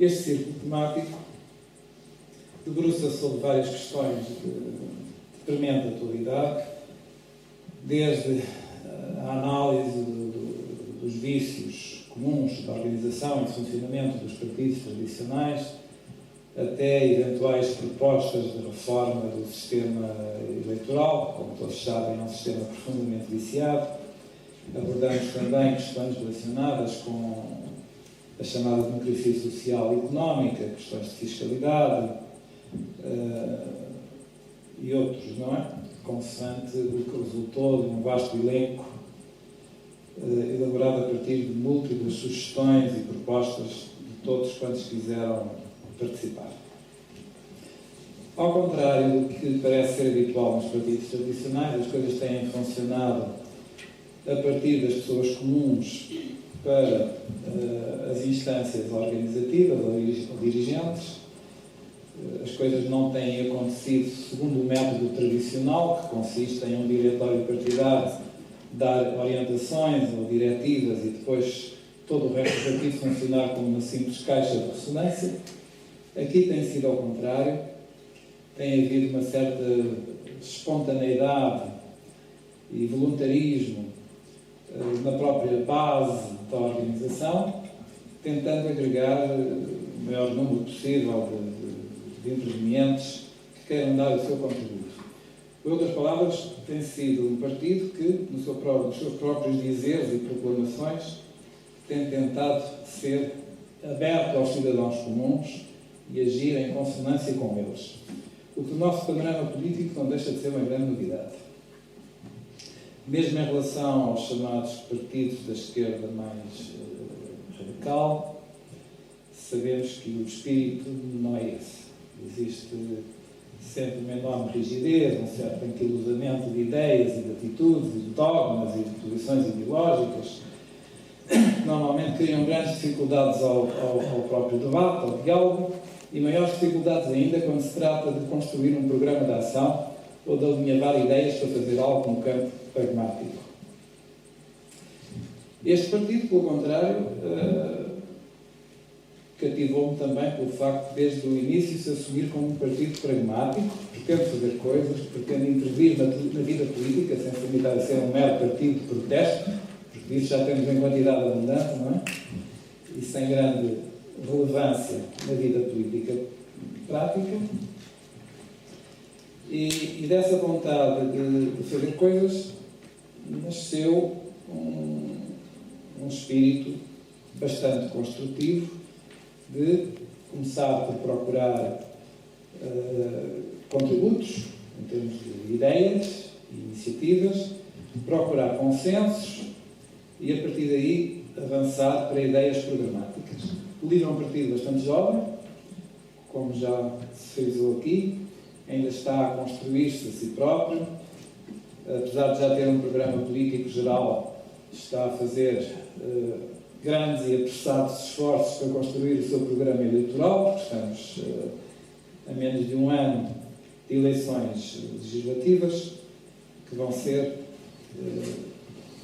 Este círculo temático debruça-se sobre várias questões de tremenda atualidade, desde a análise dos vícios comuns da organização e de funcionamento dos partidos tradicionais, até eventuais propostas de reforma do sistema eleitoral, como todos sabem, é um sistema profundamente viciado. Abordamos também questões relacionadas com a chamada democracia social e económica, questões de fiscalidade e outros, não é? Consoante o que resultou de um vasto elenco elaborado a partir de múltiplas sugestões e propostas de todos quantos quiseram participar. Ao contrário do que parece ser habitual nos partidos tradicionais, as coisas têm funcionado a partir das pessoas comuns para as instâncias organizativas ou dirigentes. As coisas não têm acontecido segundo o método tradicional, que consiste em um diretório partidário dar orientações ou diretivas e depois todo o resto do partido funcionar como uma simples caixa de ressonância. Aqui tem sido ao contrário, tem havido uma certa espontaneidade e voluntarismo na própria base da organização, tentando agregar o maior número possível de intervenientes que queiram dar o seu contributo. Por outras palavras, tem sido um partido que, nos seus próprios dizeres e proclamações, tem tentado ser aberto aos cidadãos comuns e agir em consonância com eles. O que no nosso panorama político não deixa de ser uma grande novidade. Mesmo em relação aos chamados partidos da esquerda mais radical, sabemos que o espírito não é esse. Existe sempre uma enorme rigidez, um certo anquilosamento de ideias e de atitudes, e de dogmas e de posições ideológicas, que normalmente criam grandes dificuldades ao próprio debate, ao diálogo, e maiores dificuldades ainda quando se trata de construir um programa de ação ou de alinhavar ideias para fazer algo no campo pragmático. Este partido, pelo contrário, cativou-me também pelo facto de, desde o início, se assumir como um partido pragmático, pretende fazer coisas, pretende intervir na vida política, sem se limitar a ser um mero partido de protesto, porque disso já temos em quantidade abundante, não é? E sem grande relevância na vida política prática. E dessa vontade de fazer coisas nasceu um espírito bastante construtivo de começar por procurar contributos em termos de ideias e iniciativas, procurar consensos e, a partir daí, avançar para ideias programáticas. O LIVRE é um partido bastante jovem, como já se frisou aqui, ainda está a construir-se a si próprio, apesar de já ter um programa político geral, está a fazer grandes e apressados esforços para construir o seu programa eleitoral, porque estamos a menos de um ano de eleições legislativas, que vão ser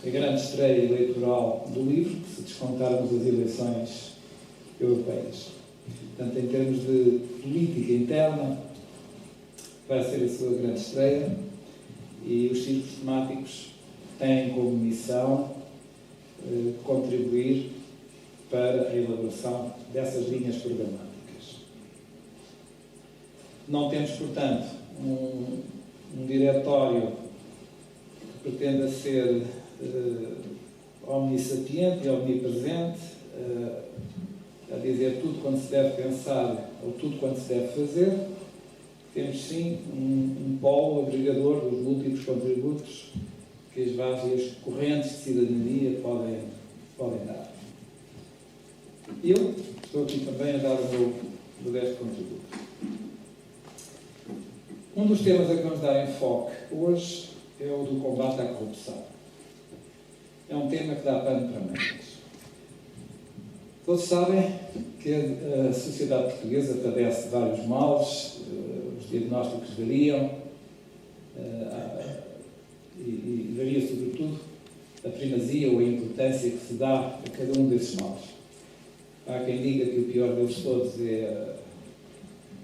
a grande estreia eleitoral do LIVRE, se descontarmos as eleições europeias. Portanto, em termos de política interna, vai ser a sua grande estreia, e os círculos temáticos têm como missão contribuir para a elaboração dessas linhas programáticas. Não temos, portanto, um diretório que pretenda ser omnissapiente e omnipresente, a dizer tudo quando se deve pensar ou tudo quando se deve fazer. Temos, sim, um polo agregador dos múltiplos contributos que as várias correntes de cidadania podem dar. Eu estou aqui também a dar o meu modesto contributo. Um dos temas a que vamos dar enfoque hoje é o do combate à corrupção. É um tema que dá pano para mangas. Todos sabem que a sociedade portuguesa padece de vários males, os diagnósticos variam, e varia sobretudo a primazia ou a importância que se dá a cada um desses males. Há quem diga que o pior deles todos é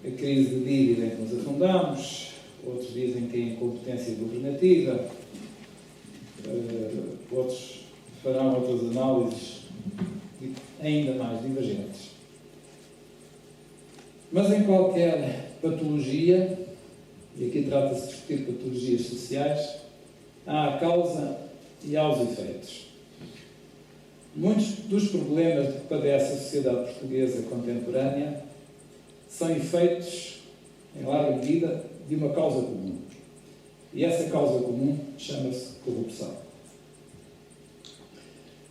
a crise de dívida em que nos afundamos, outros dizem que é a incompetência governativa, outros farão outras análises ainda mais divergentes. Mas em qualquer patologia, e aqui trata-se de discutir patologias sociais, há a causa e há os efeitos. Muitos dos problemas de que padece a sociedade portuguesa contemporânea são efeitos, em larga medida, de uma causa comum. E essa causa comum chama-se corrupção.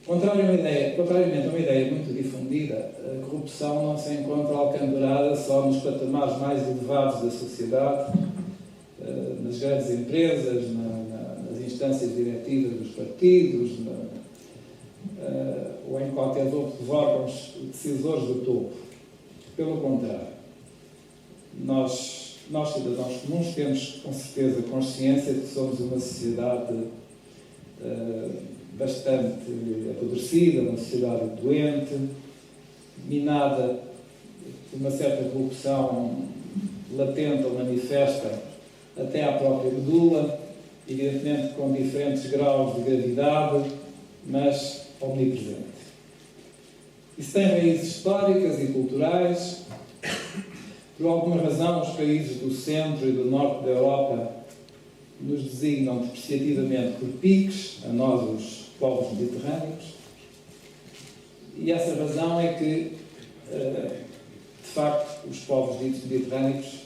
Contrariamente a uma ideia muito difundida, a corrupção não se encontra alcandourada só nos patamares mais elevados da sociedade, nas grandes empresas, nas instâncias diretivas dos partidos, ou em qualquer outro órgãos decisores do topo. Pelo contrário, nós cidadãos comuns temos com certeza consciência de que somos uma sociedade bastante apodrecida, uma sociedade doente, minada por uma certa corrupção latente ou manifesta até à própria medula, evidentemente com diferentes graus de gravidade, mas omnipresente. Isso tem raízes históricas e culturais. Por alguma razão, os países do centro e do norte da Europa nos designam depreciativamente por piques, a nós, os povos mediterrâneos, e essa razão é que, de facto, os povos ditos mediterrâneos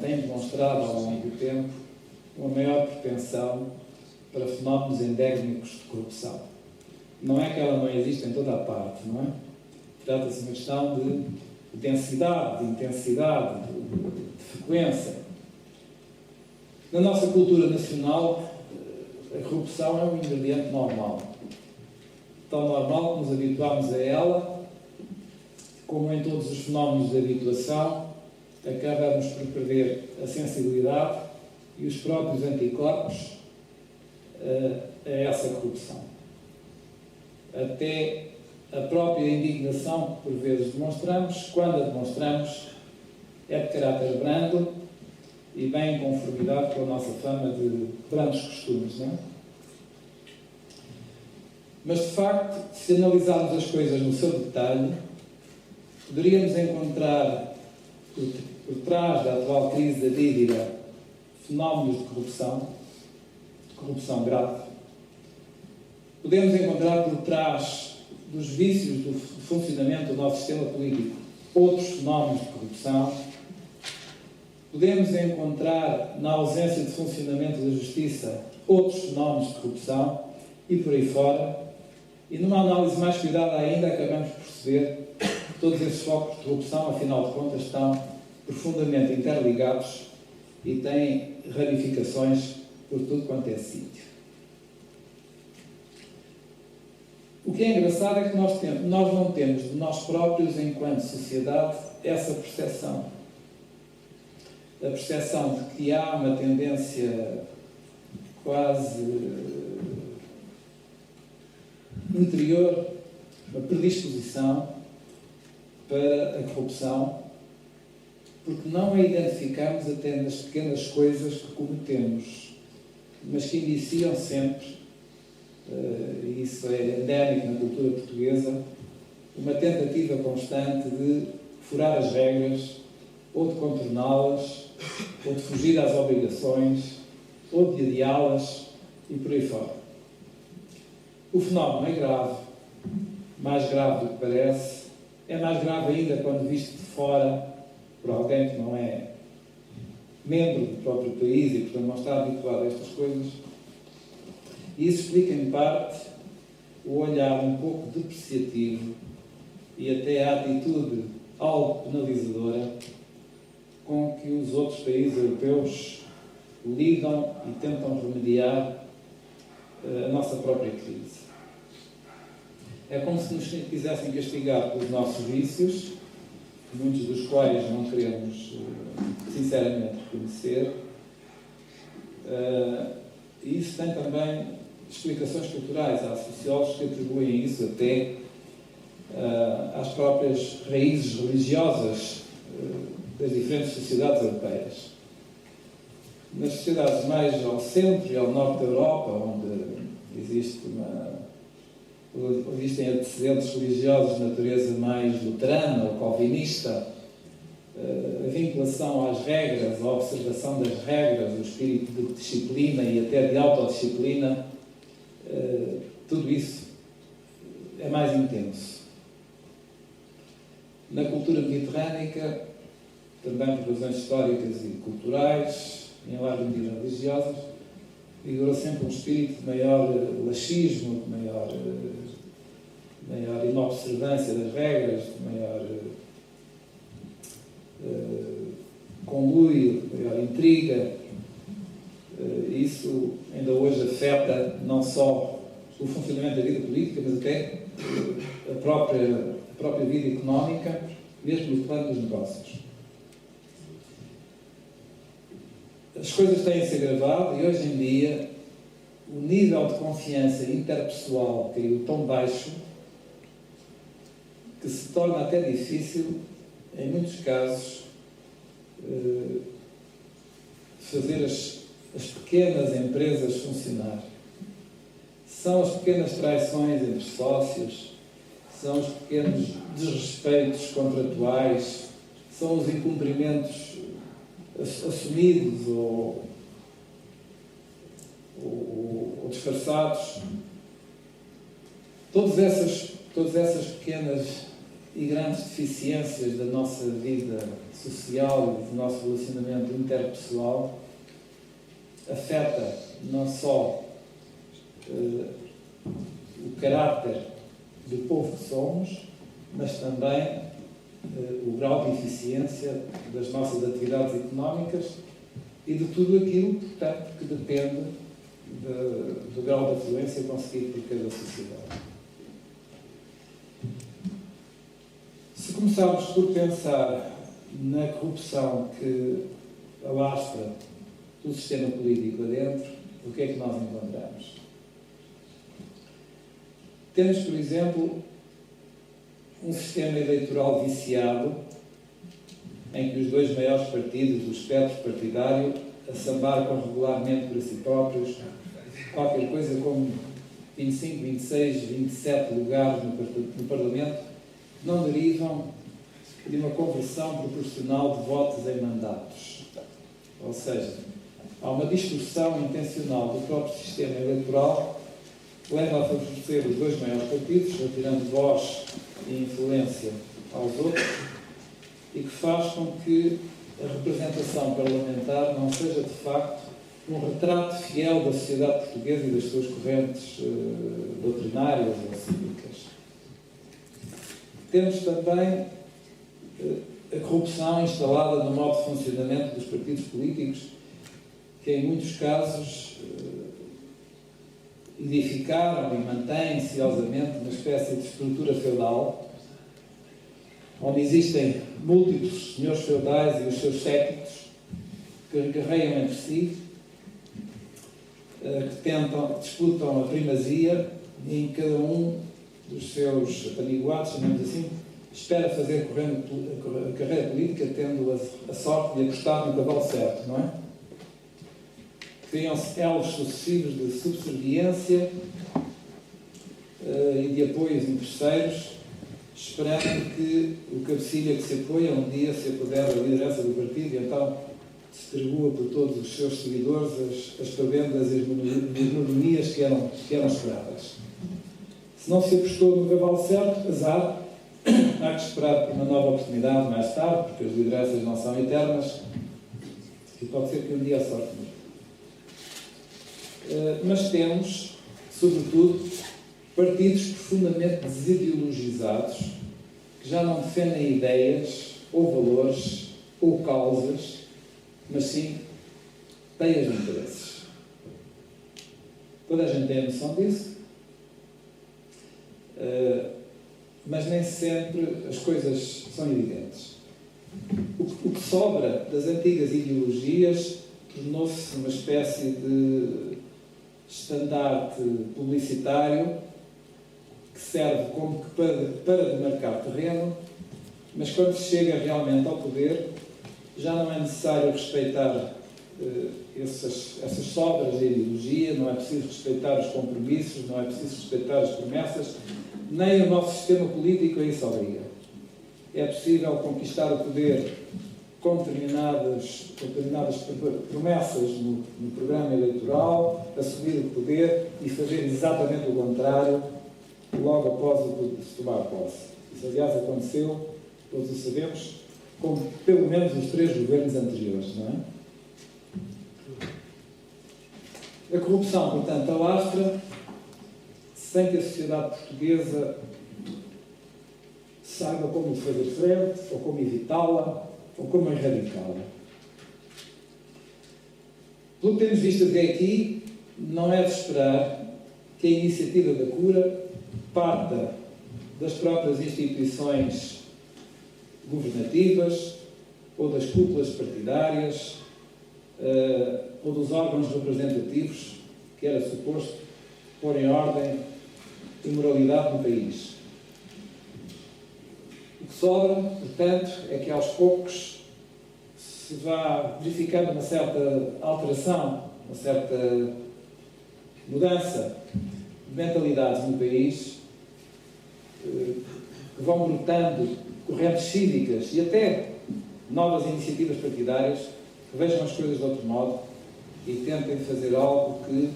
têm demonstrado ao longo do tempo uma maior propensão para fenómenos endémicos de corrupção. Não é que ela não existe em toda a parte, não é? Trata-se de uma questão de densidade, de intensidade, de frequência. Na nossa cultura nacional, a corrupção é um ingrediente normal. Tão normal que nos habituamos a ela, como em todos os fenómenos de habituação, acabamos por perder a sensibilidade e os próprios anticorpos a essa corrupção. Até a própria indignação que por vezes demonstramos, quando a demonstramos, é de caráter brando e bem em conformidade com a nossa fama de brandos costumes, não é? Mas, de facto, se analisarmos as coisas no seu detalhe, poderíamos encontrar, por trás da atual crise da dívida, fenómenos de corrupção grave. Podemos encontrar por trás dos vícios do funcionamento do nosso sistema político outros fenómenos de corrupção. Podemos encontrar, na ausência de funcionamento da justiça, outros fenómenos de corrupção e por aí fora. E numa análise mais cuidada ainda, acabamos por perceber que todos esses focos de corrupção, afinal de contas, estão profundamente interligados e têm ramificações por tudo quanto é sítio. O que é engraçado é que nós não temos de nós próprios, enquanto sociedade, essa percepção. A percepção de que há uma tendência quase interior, uma predisposição para a corrupção, porque não a identificamos até nas pequenas coisas que cometemos, mas que indiciam sempre, e isso é endémico na cultura portuguesa, uma tentativa constante de furar as regras, ou de contorná-las, ou de fugir às obrigações, ou de adiá-las, e por aí fora. O fenómeno é grave, mais grave do que parece, é mais grave ainda quando visto de fora por alguém que não é membro do próprio país e, portanto, não está habituado a estas coisas. E isso explica, em parte, o olhar um pouco depreciativo e até a atitude algo penalizadora com que os outros países europeus lidam e tentam remediar a nossa própria crise. É como se nos quisessem castigar pelos nossos vícios, muitos dos quais não queremos, sinceramente, reconhecer. E isso tem também explicações culturais. Há sociólogos que atribuem isso até às próprias raízes religiosas das diferentes sociedades europeias. Nas sociedades mais ao centro e ao norte da Europa, onde existem antecedentes religiosos de natureza mais luterana ou calvinista, a vinculação às regras, a observação das regras, o espírito de disciplina e até de autodisciplina, tudo isso é mais intenso. Na cultura mediterrânica, também por razões históricas e culturais, em larga medida religiosas, vigorou sempre um espírito de maior laxismo, de maior inobservância das regras, de maior conluio, de maior intriga. Isso ainda hoje afeta não só o funcionamento da vida política, mas até a própria vida económica, mesmo no plano dos negócios. As coisas têm-se agravado e hoje em dia o nível de confiança interpessoal caiu tão baixo que se torna até difícil, em muitos casos, fazer as pequenas empresas funcionar. São as pequenas traições entre sócios, são os pequenos desrespeitos contratuais, são os incumprimentos assumidos ou disfarçados. Todas essas pequenas e grandes deficiências da nossa vida social e do nosso relacionamento interpessoal afeta não só o caráter do povo que somos, mas também o grau de eficiência das nossas atividades económicas e de tudo aquilo, portanto, que depende do grau de afluência conseguido por cada sociedade. Se começarmos por pensar na corrupção que alastra o sistema político adentro, o que é que nós encontramos? Temos, por exemplo, um sistema eleitoral viciado, em que os dois maiores partidos do espectro partidário assambarcam regularmente para si próprios qualquer coisa como 25, 26, 27 lugares no Parlamento, que não derivam de uma conversão proporcional de votos em mandatos. Ou seja, há uma distorção intencional do próprio sistema eleitoral que leva a favorecer os dois maiores partidos, retirando voz e influência aos outros, e que faz com que a representação parlamentar não seja, de facto, um retrato fiel da sociedade portuguesa e das suas correntes doutrinárias ou cívicas. Temos também a corrupção instalada no modo de funcionamento dos partidos políticos, que em muitos casos edificaram e mantêm ciosamente uma espécie de estrutura feudal, onde existem múltiplos senhores feudais e os seus séquitos que guerreiam entre si, que disputam a primazia, e em cada um dos seus apaniguados, chamamos assim, espera fazer a carreira política tendo a sorte de apostar no cavalo certo, não é? Criam-se elos sucessivos de subserviência e de apoios em terceiros, esperando que o cabecilha que se apoia um dia se apoder da liderança do partido e então distribua por todos os seus seguidores as prebendas e as mordomias que eram esperadas. Se não se apostou no cavalo certo, azar, há que esperar por uma nova oportunidade mais tarde, porque as lideranças não são eternas e pode ser que um dia a sorte mude. Mas temos, sobretudo, partidos profundamente desideologizados, que já não defendem ideias, ou valores, ou causas, mas sim teias de interesses. Toda a gente tem a noção disso, mas nem sempre as coisas são evidentes. O que sobra das antigas ideologias tornou-se uma espécie de estandarte publicitário que que serve como que para demarcar terreno, mas quando se chega realmente ao poder, já não é necessário respeitar essas sobras de ideologia, não é preciso respeitar os compromissos, não é preciso respeitar as promessas, nem o nosso sistema político a isso obriga. É possível conquistar o poder com determinadas promessas no programa eleitoral, assumir o poder e fazer exatamente o contrário logo após se tomar posse. Isso, aliás, aconteceu, todos o sabemos, com pelo menos os 3 governos anteriores, não é? A corrupção, portanto, alastra, sem que a sociedade portuguesa saiba como fazer frente, ou como evitá-la, ou como erradicá-la. Pelo que temos visto até aqui, não é de esperar que a iniciativa da cura parta das próprias instituições governativas, ou das cúpulas partidárias, ou dos órgãos representativos que era suposto pôr em ordem e moralidade no país. O que sobra, portanto, é que aos poucos se vá verificando uma certa alteração, uma certa mudança de mentalidades no país, que vão brotando correntes cívicas e até novas iniciativas partidárias que vejam as coisas de outro modo e tentem fazer algo que,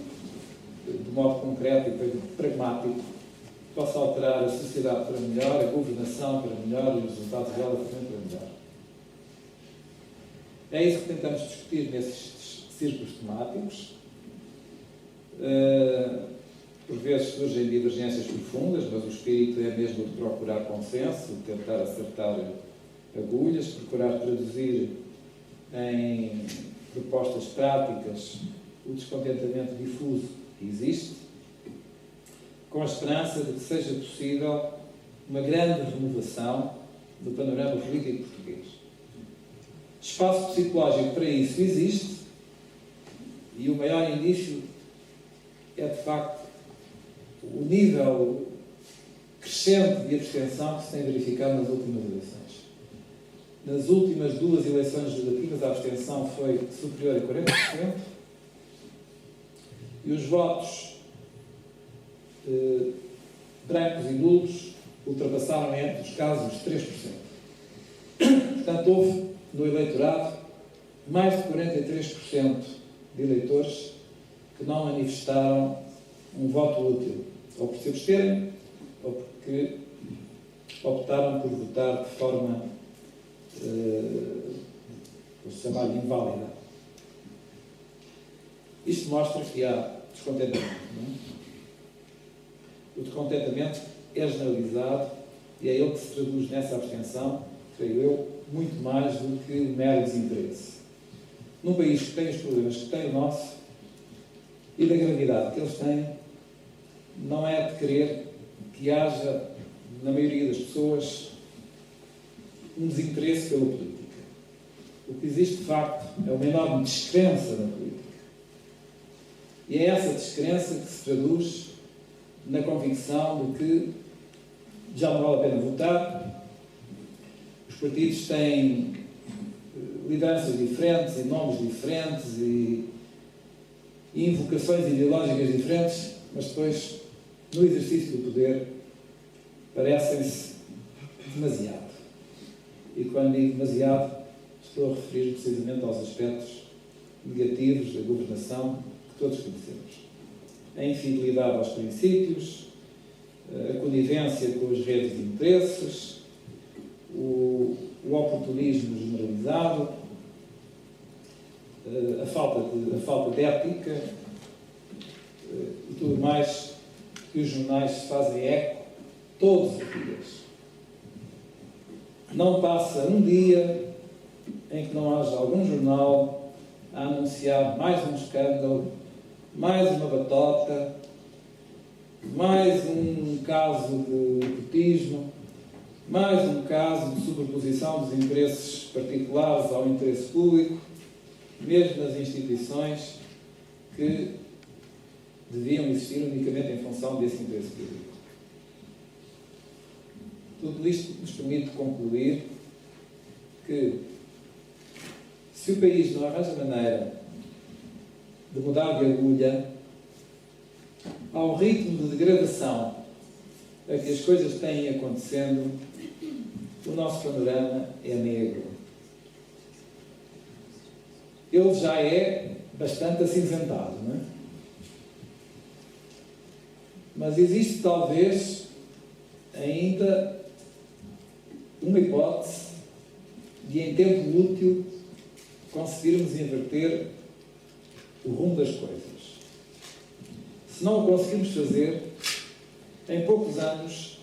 de modo concreto e pragmático, possa alterar a sociedade para melhor, a governação para melhor e os resultados dela também para melhor. É isso que tentamos discutir nesses círculos temáticos. Por vezes surgem divergências profundas, mas o espírito é mesmo de procurar consenso, de tentar acertar agulhas, procurar traduzir em propostas práticas o descontentamento difuso que existe, com a esperança de que seja possível uma grande renovação do panorama político português. Espaço psicológico para isso existe, e o maior indício é, de facto, o nível crescente de abstenção que se tem verificado nas últimas eleições. Nas últimas 2 eleições legislativas, a abstenção foi superior a 40%, e os votos brancos e nulos ultrapassaram, em ambos os casos, os 3%. Portanto, houve no eleitorado mais de 43% de eleitores que não manifestaram um voto útil, ou por se absterem, ou porque optaram por votar de forma, por chamar de inválida. Isto mostra que há descontentamento. Não é? O descontentamento é generalizado e é ele que se traduz nessa abstenção, creio eu, muito mais do que o mero desinteresse. Num país que tem os problemas que tem o nosso e da gravidade que eles têm, não é de querer que haja, na maioria das pessoas, um desinteresse pela política. O que existe, de facto, é uma enorme descrença na política. E é essa descrença que se traduz na convicção de que já não vale a pena votar, os partidos têm lideranças diferentes e nomes diferentes e invocações ideológicas diferentes, mas depois, no exercício do poder, parecem-se demasiado. E quando digo demasiado, estou a referir precisamente aos aspectos negativos da governação que todos conhecemos. A infidelidade aos princípios, a conivência com as redes de interesses, o oportunismo generalizado, a falta de ética e tudo mais que os jornais fazem eco todos os dias. Não passa um dia em que não haja algum jornal a anunciar mais um escândalo, mais uma batota, mais um caso de nepotismo, mais um caso de sobreposição dos interesses particulares ao interesse público, mesmo nas instituições que deviam existir unicamente em função desse interesse público. Tudo isto nos permite concluir que, se o país não arranja maneira de mudar de agulha, ao ritmo de degradação a que as coisas têm acontecendo, o nosso panorama é negro. Ele já é bastante acinzentado, não é? Mas existe talvez ainda uma hipótese de, em tempo útil, conseguirmos inverter o rumo das coisas. Se não o conseguirmos fazer, em poucos anos,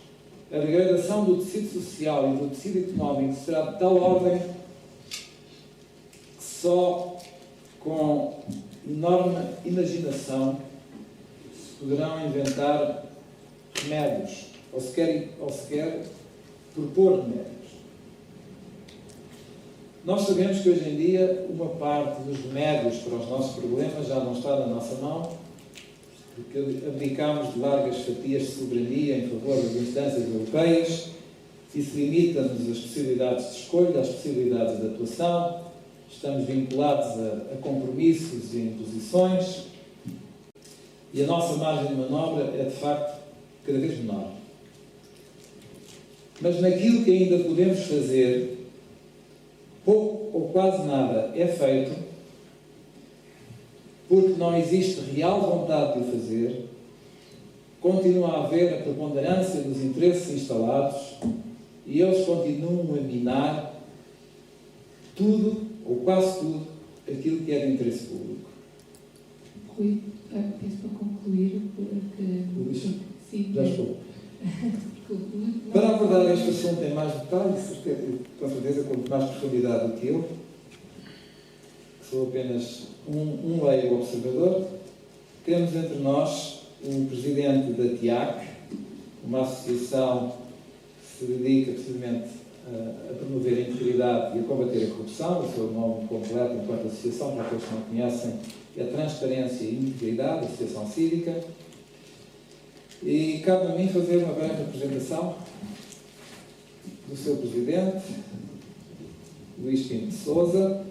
a degradação do tecido social e do tecido económico será de tal ordem que só com enorme imaginação se poderão inventar remédios, ou sequer propor remédios. Nós sabemos que hoje em dia uma parte dos remédios para os nossos problemas já não está na nossa mão, porque abdicámos de largas fatias de soberania em favor das instâncias europeias. Isso limita-nos as possibilidades de escolha, as possibilidades de atuação, estamos vinculados a compromissos e imposições, e a nossa margem de manobra é, de facto, cada vez menor. Mas naquilo que ainda podemos fazer, pouco ou quase nada é feito, porque não existe real vontade de o fazer, continua a haver a preponderância dos interesses instalados e eles continuam a minar tudo, ou quase tudo, aquilo que é de interesse público. Rui, peço para concluir, porque... Sim. Já estou. Para abordar este assunto em mais detalhes, com certeza com mais profundidade do que eu, que sou apenas um leigo observador, temos entre nós o presidente da TIAC, uma associação que se dedica precisamente a promover a integridade e a combater a corrupção. O seu nome completo, enquanto associação, para aqueles que não conhecem, é Transparência e Integridade, Associação Cívica. E cabe a mim fazer uma breve apresentação do seu presidente, Luís Pinto de Sousa,